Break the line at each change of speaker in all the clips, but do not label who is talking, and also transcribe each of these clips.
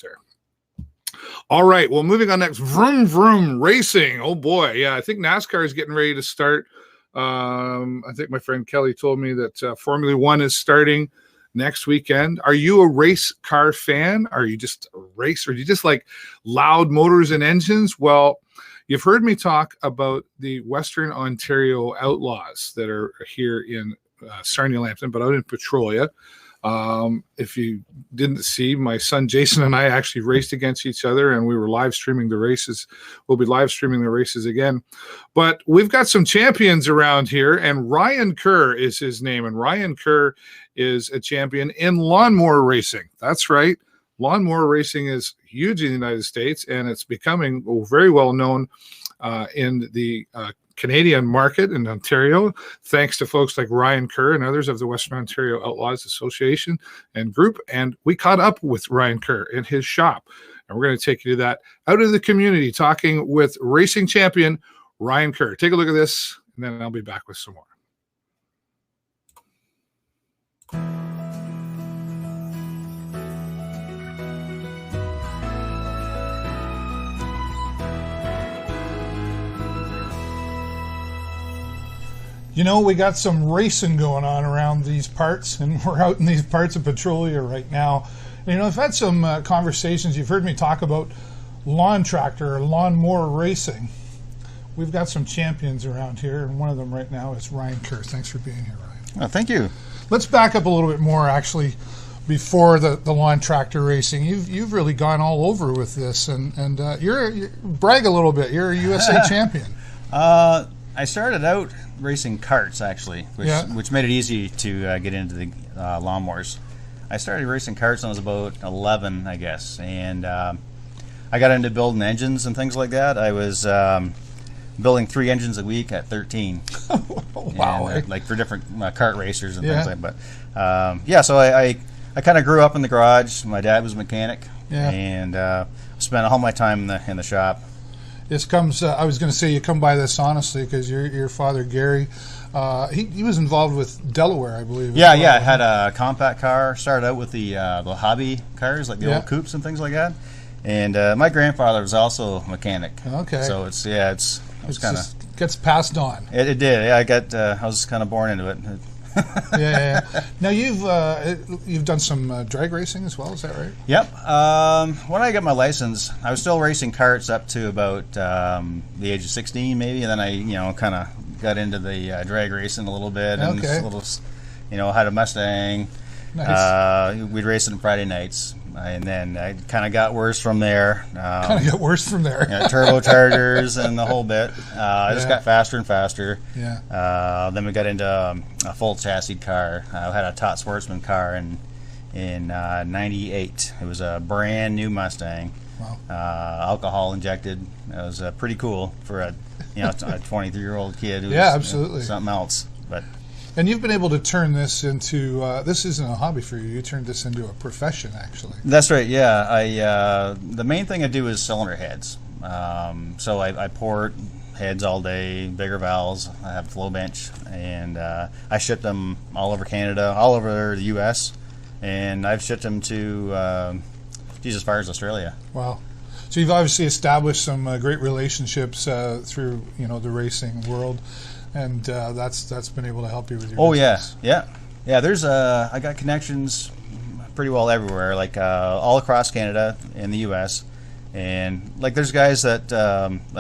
there. All right. Well, moving on next, vroom vroom racing. Oh boy, yeah. I think NASCAR is getting ready to start. I think my friend Kelly told me that Formula One is starting next weekend. Are you a race car fan? Are you just a racer? Do you just like loud motors and engines? Well, you've heard me talk about the Western Ontario Outlaws that are here in Sarnia-Lambton, but out in Petrolia. If you didn't see, my son Jason and I actually raced against each other, and we were live streaming the races. We'll be live streaming the races again. But we've got some champions around here, and Ryan Kerr is his name. And Ryan Kerr is a champion in lawnmower racing. That's right. Lawnmower racing is huge in the United States, and it's becoming very well known in the Canadian market in Ontario, thanks to folks like Ryan Kerr and others of the Western Ontario Outlaws Association and group. And we caught up with Ryan Kerr in his shop, and we're going to take you to that out in the community, talking with racing champion Ryan Kerr. Take a look at this, and then I'll be back with some more. You know, we got some racing going on around these parts, and we're out in these parts of Petrolia right now. And, you know, I've had some conversations. You've heard me talk about lawn tractor or lawnmower racing. We've got some champions around here, and one of them right now is Ryan Kerr. Thanks for being here, Ryan.
Oh, thank you.
Let's back up a little bit more, actually, before the lawn tractor racing. You've really gone all over with this, and you're brag a little bit. You're a USA champion.
I started out racing karts, actually, which made it easy to get into the lawnmowers. I started racing karts when I was about 11, I guess, and I got into building engines and things like that. I was building 3 engines a week at 13.
Wow.
And, like for different kart racers and things like that. But so I kind of grew up in the garage. My dad was a mechanic, and spent all my time in the shop.
This comes. I was going to say you come by this honestly because your father Gary, he was involved with Delaware, I believe.
Yeah. I had a compact car. Started out with the hobby cars, like the old coupes and things like that. And my grandfather was also a mechanic.
Okay.
So it's kind of
gets passed on.
It did. Yeah, I was kind of born into it.
yeah. Now you've done some drag racing as well, is that right?
Yep. When I got my license, I was still racing karts up to about the age of 16, maybe, and then I kind of got into the drag racing a little bit, and had a Mustang.
Nice.
We'd race it on Friday nights, and then I kind of got worse from there. Turbochargers and the whole bit. I just got faster and faster.
Yeah.
Then we got into a full chassis car. I had a Tot Sportsman car in '98. It was a brand new Mustang.
Wow.
Alcohol injected. It was pretty cool for a 23-year-old kid. Who was,
absolutely
something else, but.
And you've been able to turn this into, this isn't a hobby for you, you turned this into a profession, actually.
That's right, yeah. The main thing I do is cylinder heads. So I port heads all day, bigger valves. I have a flow bench, and I ship them all over Canada, all over the U.S., and I've shipped them to, as far as Australia.
Wow. So you've obviously established some great relationships through, the racing world. And that's been able to help you with your business.
Yeah. There's I got connections pretty well everywhere, like all across Canada and the U.S. And like there's guys that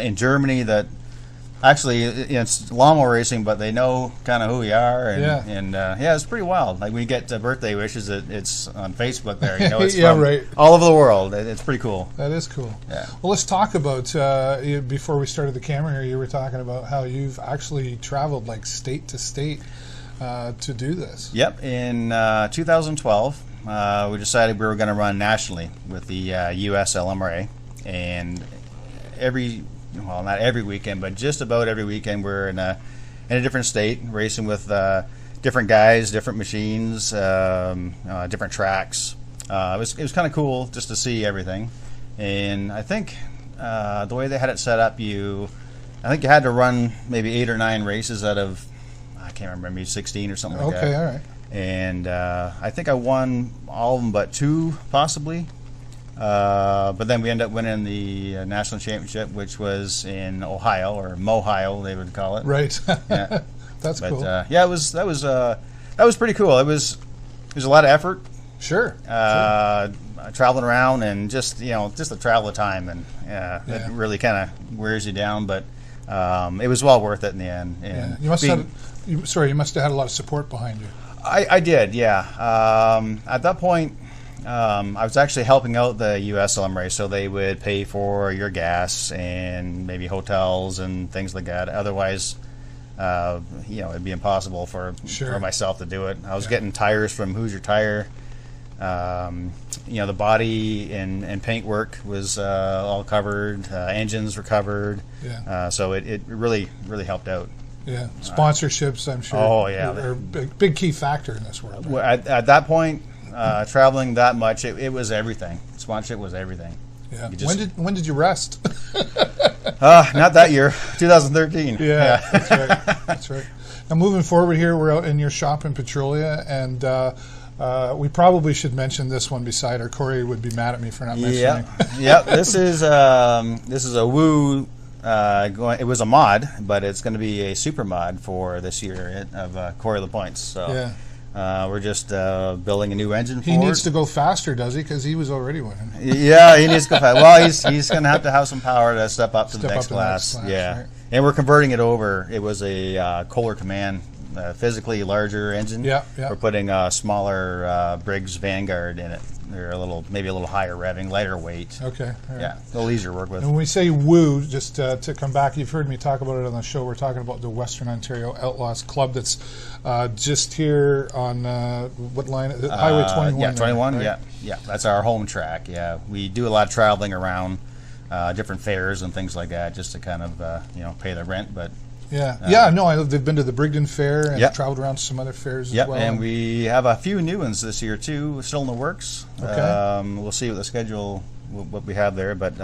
in Germany that actually it's lawnmower racing, but they know kind of who we are, and it's pretty wild. Like when you get birthday wishes, it's on Facebook there. It's from all over the world. It's pretty cool.
That is cool.
Yeah.
Well, let's talk about before we started the camera here. You were talking about how you've actually traveled like state to state to do this.
Yep. In 2012, we decided we were going to run nationally with the U.S. LMRA, and not every weekend, but just about every weekend we're in a different state, racing with different guys, different machines, different tracks. It was kind of cool just to see everything. And I think the way they had it set up, I think you had to run maybe 8 or 9 races out of, I can't remember, maybe 16 or something like that.
Okay, all right.
And I think I won all of them but 2, possibly. But then we ended up winning the national championship, which was in Ohio, or Mohio, they would call it.
Right.
Yeah.
That's cool.
Yeah, that was pretty cool. It was a lot of effort.
Sure.
Traveling around and just the travel time, and it really kind of wears you down. But it was well worth it in the end. And
you must have had a lot of support behind you.
I did, yeah. At that point, I was actually helping out the U.S. LMRA, so they would pay for your gas and maybe hotels and things like that. Otherwise, it'd be impossible for myself to do it. I was getting tires from Hoosier Tire. The body and paint work was all covered. Engines were covered.
Yeah.
So it really helped out.
Yeah. Sponsorships, I'm sure.
Oh yeah,
are a big key factor in this world.
Right? At that point, traveling that much, it was everything. Sponsorship was everything.
Yeah. When did you rest?
Not that year, 2013.
Yeah. That's right. That's right. Now moving forward here, we're out in your shop in Petrolia, and we probably should mention this one beside her. Corey would be mad at me for not mentioning.
Yep. This is a Woo. It was a mod, but it's going to be a super mod for this year of Corey LaPointe's. So we're just building a new engine for it.
He needs to go faster, does he? Because he was already winning.
Yeah, he needs to go fast. Well, he's going to have some power to step up to the next class. Yeah, right. And we're converting it over. It was a Kohler Command, physically larger engine.
Yeah.
We're putting a smaller Briggs Vanguard in it. They're maybe a little higher revving, lighter weight.
Okay. Right.
Yeah, a little easier to work with.
And when we say Woo, just to come back, you've heard me talk about it on the show. We're talking about the Western Ontario Outlaws Club that's just here on what line? Highway 21.
Yeah, 21.
Right?
Yeah. That's our home track. Yeah, we do a lot of traveling around different fairs and things like that, just to kind of pay the rent, but. They've been to the Brigden Fair and traveled around to some other fairs as well. And we have a few new ones this year too, still in the works.
Okay.
We'll see what the schedule, what we have there, but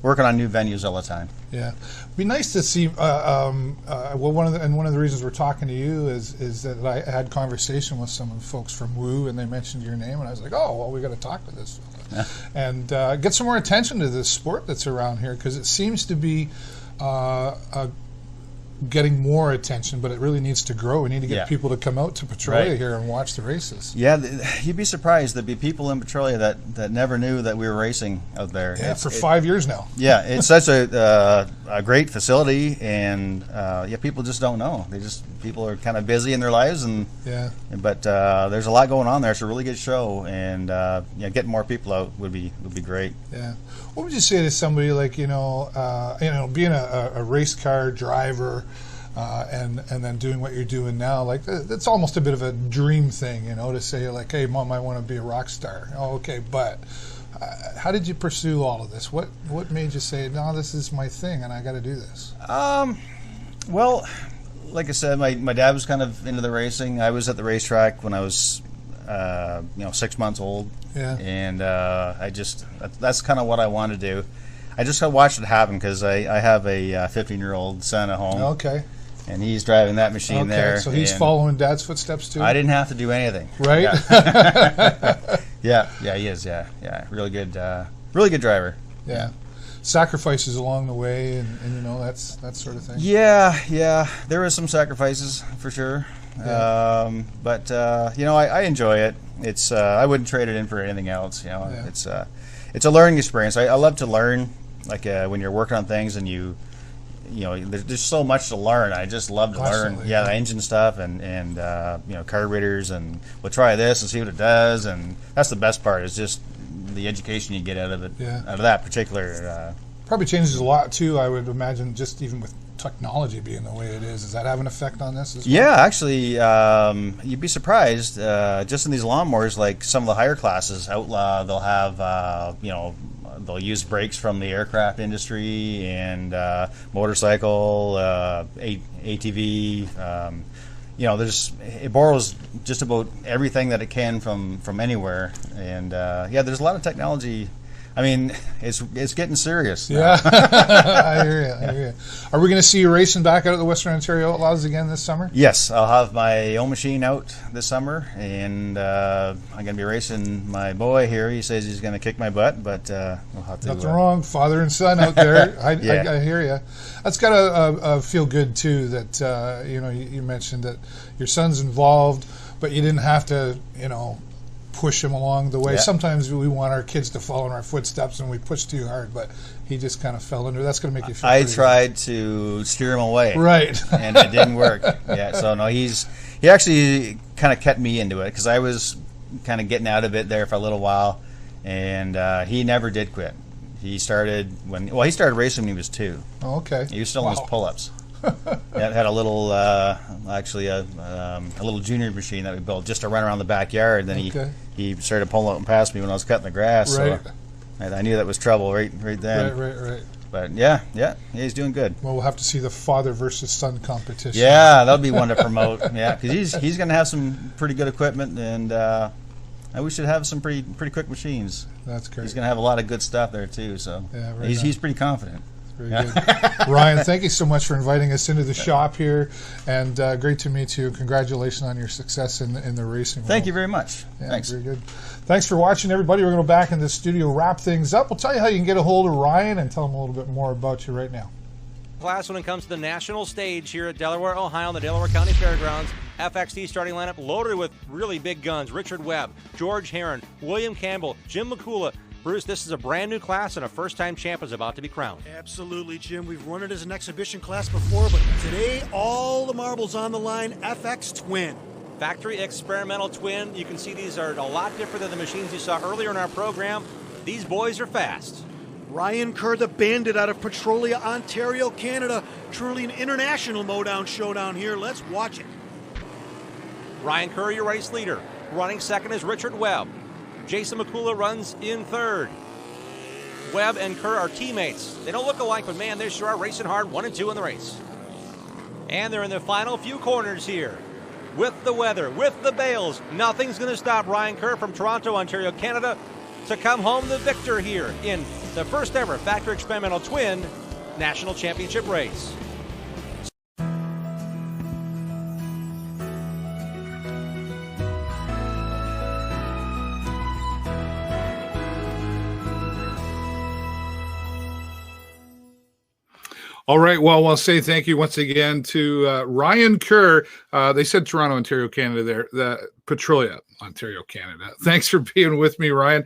working on new venues all the time.
Yeah, it'd be nice to see. One of the reasons we're talking to you is that I had conversation with some of the folks from Woo, and they mentioned your name, and I was like, oh, well, we got to talk to this fella and get some more attention to this sport that's around here, because it seems to be getting more attention, but it really needs to grow. We need to get people to come out to Petrolia here and watch the races.
Yeah, you'd be surprised. There'd be people in Petrolia that never knew that we were racing out there.
Yeah, for 5 years now.
Yeah, it's such a great facility, and people just don't know. People are kind of busy in their lives, but there's a lot going on there. It's a really good show, and getting more people out would be great.
Yeah. What would you say to somebody like being a race car driver and then doing what you're doing now? Like that's almost a bit of a dream thing, to say like, hey, Mom, I want to be a rock star. Oh, okay, but how did you pursue all of this? What made you say, no, this is my thing and I got to do this?
Well, like I said, my dad was kind of into the racing. I was at the racetrack when I was 6 months old.
Yeah.
And that's kind of what I wanted to do. I just watched it happen because I have a 15-year-old son at home.
Okay.
And he's driving that machine there.
So he's following Dad's footsteps too?
I didn't have to do anything.
Right?
Yeah, he is. Yeah. Really good driver.
Yeah. Sacrifices along the way and that sort of thing.
Yeah. There was some sacrifices for sure.
Yeah.
But I enjoy it. It's I wouldn't trade it in for anything else. It's a learning experience. I love to learn. Like when you're working on things and there's so much to learn. I just love to learn. Yeah, the engine stuff and carburetors, and we'll try this and see what it does. And that's the best part, is just the education you get out of it.
Yeah.
Out of that particular.
Probably changes a lot too, I would imagine, just even with technology being the way it is. Does that have an effect on this as well?
Yeah, actually, you'd be surprised. Just in these lawnmowers, like some of the higher classes, Outlaw, they'll have, they'll use brakes from the aircraft industry and motorcycle, ATV. It borrows just about everything that it can from anywhere. And there's a lot of technology I mean, it's getting serious.
Yeah, I hear you. I hear you. Are we going to see you racing back out at the Western Ontario Outlaws again this summer?
Yes, I'll have my own machine out this summer, and I'm going to be racing my boy here. He says he's going to kick my butt, but we'll have to.
Nothing wrong, father and son out there. I hear you. That's got to feel good too. That you mentioned that your son's involved, but you didn't have to, push him along the way. Yeah. Sometimes we want our kids to follow in our footsteps and we push too hard, but he just kind of fell into it. That's going to make you feel
I tried to steer him away.
Right.
And it didn't work. Yeah, so no, he actually kind of kept me into it because I was kind of getting out of it there for a little while, and he never did quit. He started racing when he was 2.
Oh, okay.
He was still in his pull-ups. Had a little, a little junior machine that we built just to run around the backyard. Then he started pulling out past me when I was cutting the grass.
Right.
So I knew that was trouble right then.
Right.
But yeah, he's doing good.
Well, we'll have to see the father versus son competition.
Yeah, that'll be one to promote. Yeah, because he's going to have some pretty good equipment, and we should have some pretty quick machines.
That's great.
He's going to have a lot of good stuff there too. So he's pretty confident.
Very good. Ryan, thank you so much for inviting us into the shop here, and great to meet you. Congratulations on your success in the racing world.
Thank you very much.
Yeah,
thanks.
Very good. Thanks for watching, everybody. We're going to go back in the studio, wrap things up. We'll tell you how you can get a hold of Ryan and tell him a little bit more about you right now.
Class when it comes to the national stage here at Delaware, Ohio, on the Delaware County Fairgrounds. FXT starting lineup loaded with really big guns. Richard Webb, George Heron, William Campbell, Jim McCullough. Bruce, this is a brand new class and a first-time champ is about to be crowned.
Absolutely, Jim. We've run it as an exhibition class before, but today all the marbles on the line. FX Twin.
Factory experimental twin. You can see these are a lot different than the machines you saw earlier in our program. These boys are fast.
Ryan Kerr, the Bandit out of Petrolia, Ontario, Canada. Truly an international mowdown showdown here. Let's watch it.
Ryan Kerr, your race leader. Running second is Richard Webb. Jason McCullough runs in third. Webb and Kerr are teammates. They don't look alike, but man, they sure are racing hard, 1 and 2 in the race. And they're in the final few corners here. With the weather, with the bales, nothing's going to stop Ryan Kerr from Toronto, Ontario, Canada, to come home the victor here in the first ever Factory Experimental Twin National Championship race.
All right. Well, I'll say thank you once again to Ryan Kerr. They said Toronto, Ontario, Canada there. The Petrolia, Ontario, Canada. Thanks for being with me, Ryan.